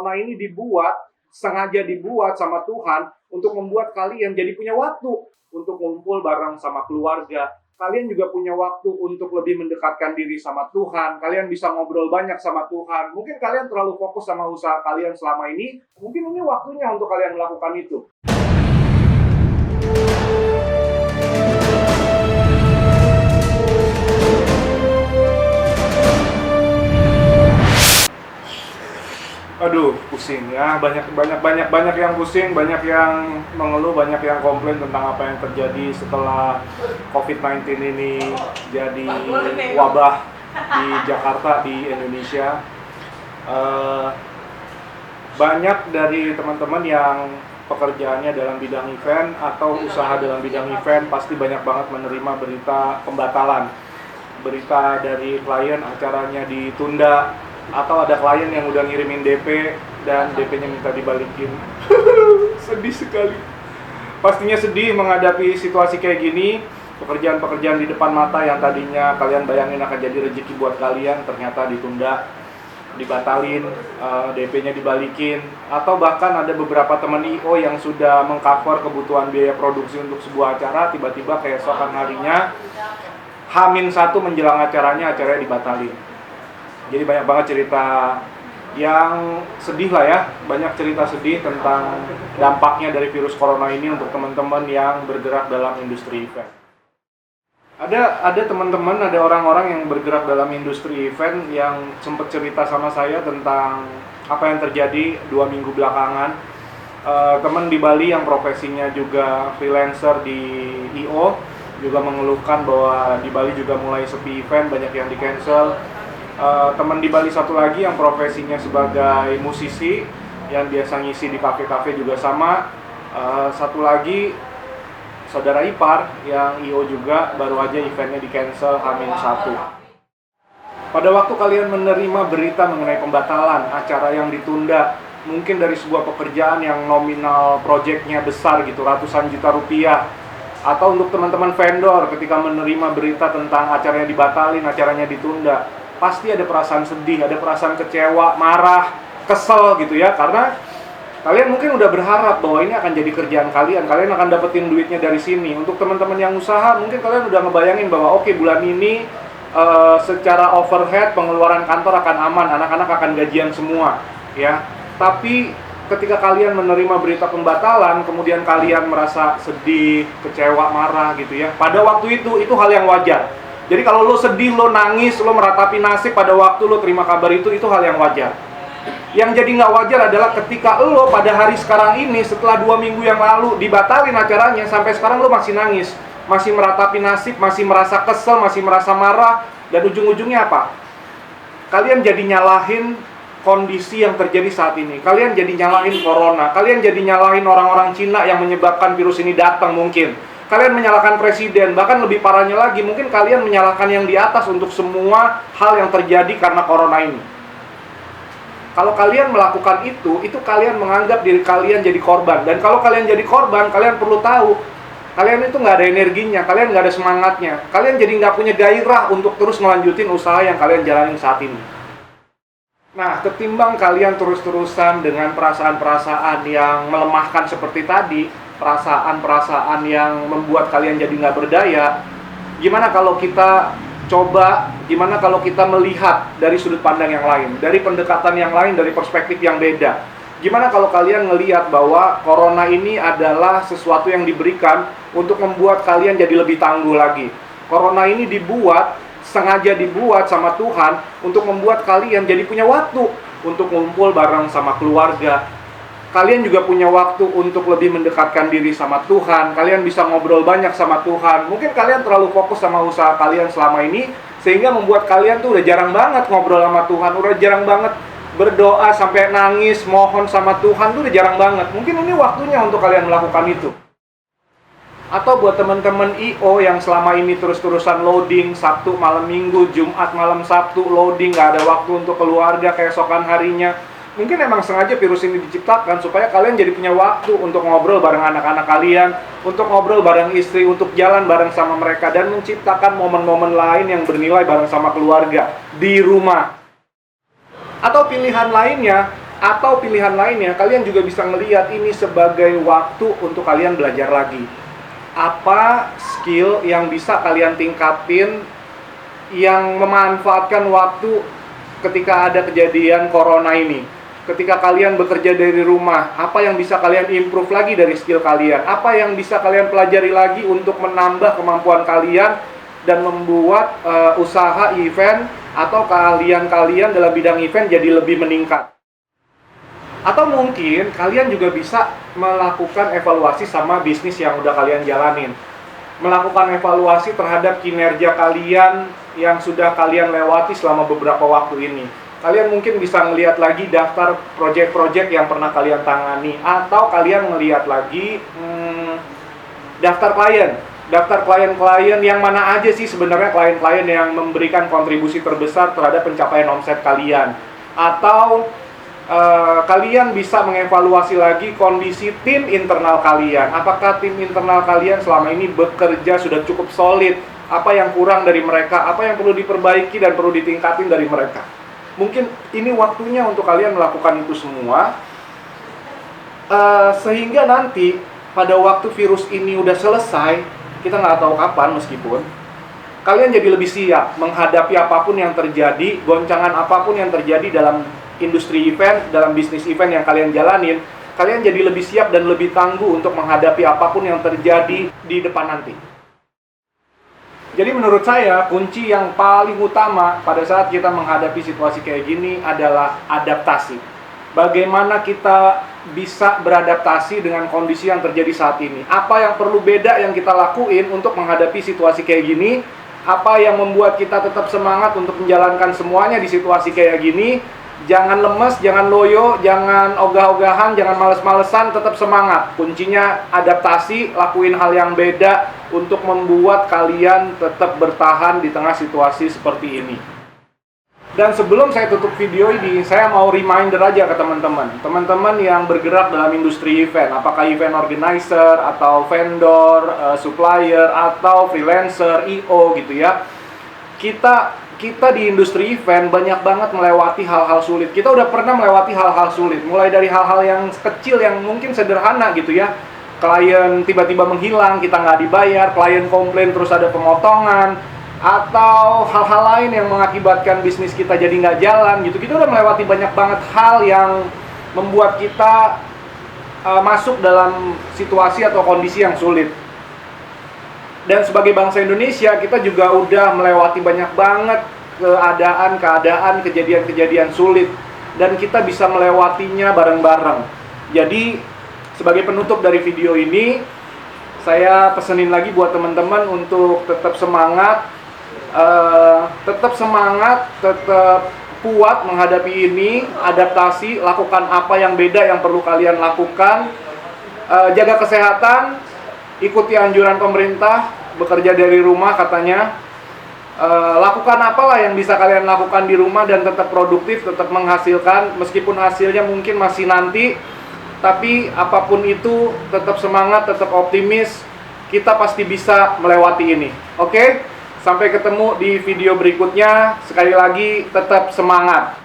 corona ini sengaja dibuat sama Tuhan untuk membuat kalian jadi punya waktu untuk ngumpul bareng sama keluarga. Kalian juga punya waktu untuk lebih mendekatkan diri sama Tuhan. Kalian bisa ngobrol banyak sama Tuhan. Mungkin kalian terlalu fokus sama usaha kalian selama ini. Mungkin ini waktunya untuk kalian melakukan itu. Aduh, pusing ya. Banyak yang pusing, banyak yang mengeluh, banyak yang komplain tentang apa yang terjadi setelah COVID-19 ini jadi wabah di Jakarta, di Indonesia. Banyak dari teman-teman yang pekerjaannya dalam bidang event atau usaha dalam bidang event pasti banyak banget menerima berita pembatalan. Berita dari klien acaranya ditunda, atau ada klien yang udah ngirimin DP dan DP-nya minta dibalikin. Sedih sekali. Pastinya sedih menghadapi situasi kayak gini. Pekerjaan-pekerjaan di depan mata yang tadinya kalian bayangin akan jadi rezeki buat kalian ternyata ditunda, dibatalin, DP-nya dibalikin. Atau bahkan ada beberapa teman IO yang sudah mengcover kebutuhan biaya produksi untuk sebuah acara, tiba-tiba keesokan harinya H-1 menjelang acaranya dibatalin. Jadi banyak banget cerita yang sedih lah ya. Banyak cerita sedih tentang dampaknya dari virus corona ini untuk teman-teman yang bergerak dalam industri event. Ada teman-teman, ada orang-orang yang bergerak dalam industri event yang sempat cerita sama saya tentang apa yang terjadi 2 minggu belakangan. Teman di Bali yang profesinya juga freelancer di IO juga mengeluhkan bahwa di Bali juga mulai sepi event, banyak yang di-cancel. Teman di Bali satu lagi yang profesinya sebagai musisi yang biasa ngisi di kafe-kafe juga sama. Satu lagi saudara ipar yang IO juga baru aja eventnya di-cancel H-1. Pada waktu kalian menerima berita mengenai pembatalan acara yang ditunda, mungkin dari sebuah pekerjaan yang nominal projectnya besar gitu, ratusan juta rupiah, atau untuk teman-teman vendor ketika menerima berita tentang acaranya dibatalin, acaranya ditunda, pasti ada perasaan sedih, ada perasaan kecewa, marah, kesel gitu ya. Karena kalian mungkin udah berharap bahwa ini akan jadi kerjaan kalian akan dapetin duitnya dari sini. Untuk teman-teman yang usaha, mungkin kalian udah ngebayangin bahwa oke, bulan ini secara overhead pengeluaran kantor akan aman, anak-anak akan gajian semua ya. Tapi ketika kalian menerima berita pembatalan, kemudian kalian merasa sedih, kecewa, marah gitu ya. Pada waktu itu hal yang wajar. Jadi kalau lo sedih, lo nangis, lo meratapi nasib pada waktu lo terima kabar itu hal yang wajar. Yang jadi nggak wajar adalah ketika lo pada hari sekarang ini, setelah 2 minggu yang lalu dibatalin acaranya, sampai sekarang lo masih nangis, masih meratapi nasib, masih merasa kesel, masih merasa marah, dan ujung-ujungnya apa? Kalian jadi nyalahin kondisi yang terjadi saat ini. Kalian jadi nyalahin corona, kalian jadi nyalahin orang-orang Cina yang menyebabkan virus ini datang mungkin. Kalian menyalahkan presiden, bahkan lebih parahnya lagi, mungkin kalian menyalahkan yang di atas untuk semua hal yang terjadi karena corona ini. Kalau kalian melakukan itu kalian menganggap diri kalian jadi korban. Dan kalau kalian jadi korban, kalian perlu tahu, kalian itu nggak ada energinya, kalian nggak ada semangatnya. Kalian jadi nggak punya gairah untuk terus melanjutin usaha yang kalian jalanin saat ini. Nah, ketimbang kalian terus-terusan dengan perasaan-perasaan yang melemahkan seperti tadi, perasaan-perasaan yang membuat kalian jadi nggak berdaya, gimana kalau kita melihat dari sudut pandang yang lain, dari pendekatan yang lain, dari perspektif yang beda. Gimana kalau kalian ngelihat bahwa corona ini adalah sesuatu yang diberikan untuk membuat kalian jadi lebih tangguh lagi. Corona ini sengaja dibuat sama Tuhan untuk membuat kalian jadi punya waktu untuk ngumpul bareng sama keluarga. Kalian juga punya waktu untuk lebih mendekatkan diri sama Tuhan. Kalian bisa ngobrol banyak sama Tuhan. Mungkin kalian terlalu fokus sama usaha kalian selama ini, sehingga membuat kalian tuh udah jarang banget ngobrol sama Tuhan, udah jarang banget berdoa sampai nangis, mohon sama Tuhan, tuh udah jarang banget. Mungkin ini waktunya untuk kalian melakukan itu. Atau buat teman-teman IO yang selama ini terus-terusan loading, Sabtu malam Minggu, Jumat malam Sabtu loading, gak ada waktu untuk keluarga keesokan harinya. Mungkin emang sengaja virus ini diciptakan supaya kalian jadi punya waktu untuk ngobrol bareng anak-anak kalian, untuk ngobrol bareng istri, untuk jalan bareng sama mereka, dan menciptakan momen-momen lain yang bernilai bareng sama keluarga di rumah. Atau pilihan lainnya, Atau pilihan lainnya, kalian juga bisa melihat ini sebagai waktu untuk kalian belajar lagi. Apa skill yang bisa kalian tingkatin, yang memanfaatkan waktu ketika ada kejadian corona ini. Ketika kalian bekerja dari rumah, apa yang bisa kalian improve lagi dari skill kalian? Apa yang bisa kalian pelajari lagi untuk menambah kemampuan kalian dan membuat usaha event atau kalian dalam bidang event jadi lebih meningkat? Atau mungkin kalian juga bisa melakukan evaluasi sama bisnis yang udah kalian jalanin. Melakukan evaluasi terhadap kinerja kalian yang sudah kalian lewati selama beberapa waktu ini. Kalian mungkin bisa melihat lagi daftar project-project yang pernah kalian tangani. Atau kalian melihat lagi daftar klien. Daftar klien-klien yang mana aja sih sebenarnya klien-klien yang memberikan kontribusi terbesar terhadap pencapaian omset kalian. Atau kalian bisa mengevaluasi lagi kondisi tim internal kalian. Apakah tim internal kalian selama ini bekerja sudah cukup solid? Apa yang kurang dari mereka? Apa yang perlu diperbaiki dan perlu ditingkatin dari mereka? Mungkin ini waktunya untuk kalian melakukan itu semua, sehingga nanti pada waktu virus ini udah selesai, kita nggak tahu kapan meskipun, kalian jadi lebih siap menghadapi apapun yang terjadi, goncangan apapun yang terjadi dalam industri event, dalam bisnis event yang kalian jalanin. Kalian jadi lebih siap dan lebih tangguh untuk menghadapi apapun yang terjadi di depan nanti. Jadi menurut saya, kunci yang paling utama pada saat kita menghadapi situasi kayak gini adalah adaptasi. Bagaimana kita bisa beradaptasi dengan kondisi yang terjadi saat ini. Apa yang perlu beda yang kita lakuin untuk menghadapi situasi kayak gini. Apa yang membuat kita tetap semangat untuk menjalankan semuanya di situasi kayak gini. Jangan lemes, jangan loyo, jangan ogah-ogahan, jangan males-malesan, tetap semangat. Kuncinya adaptasi, lakuin hal yang beda untuk membuat kalian tetap bertahan di tengah situasi seperti ini. Dan sebelum saya tutup video ini, saya mau reminder aja ke teman-teman. Teman-teman yang bergerak dalam industri event, apakah event organizer, atau vendor, supplier, atau freelancer, I.O. gitu ya. Kita di industri event banyak banget melewati hal-hal sulit. Kita udah pernah melewati hal-hal sulit. Mulai dari hal-hal yang kecil yang mungkin sederhana gitu ya. Klien tiba-tiba menghilang, kita nggak dibayar. Klien komplain terus ada pemotongan. Atau hal-hal lain yang mengakibatkan bisnis kita jadi nggak jalan gitu. Kita udah melewati banyak banget hal yang membuat kita masuk dalam situasi atau kondisi yang sulit. Dan sebagai bangsa Indonesia, kita juga udah melewati banyak banget keadaan, kejadian-kejadian sulit. Dan kita bisa melewatinya bareng-bareng. Jadi, sebagai penutup dari video ini, saya pesenin lagi buat teman-teman untuk tetap semangat, tetap kuat menghadapi ini, adaptasi, lakukan apa yang beda yang perlu kalian lakukan, jaga kesehatan, ikuti anjuran pemerintah, bekerja dari rumah katanya. Lakukan apalah yang bisa kalian lakukan di rumah dan tetap produktif, tetap menghasilkan. Meskipun hasilnya mungkin masih nanti, tapi apapun itu tetap semangat, tetap optimis. Kita pasti bisa melewati ini. Oke? Sampai ketemu di video berikutnya. Sekali lagi, tetap semangat.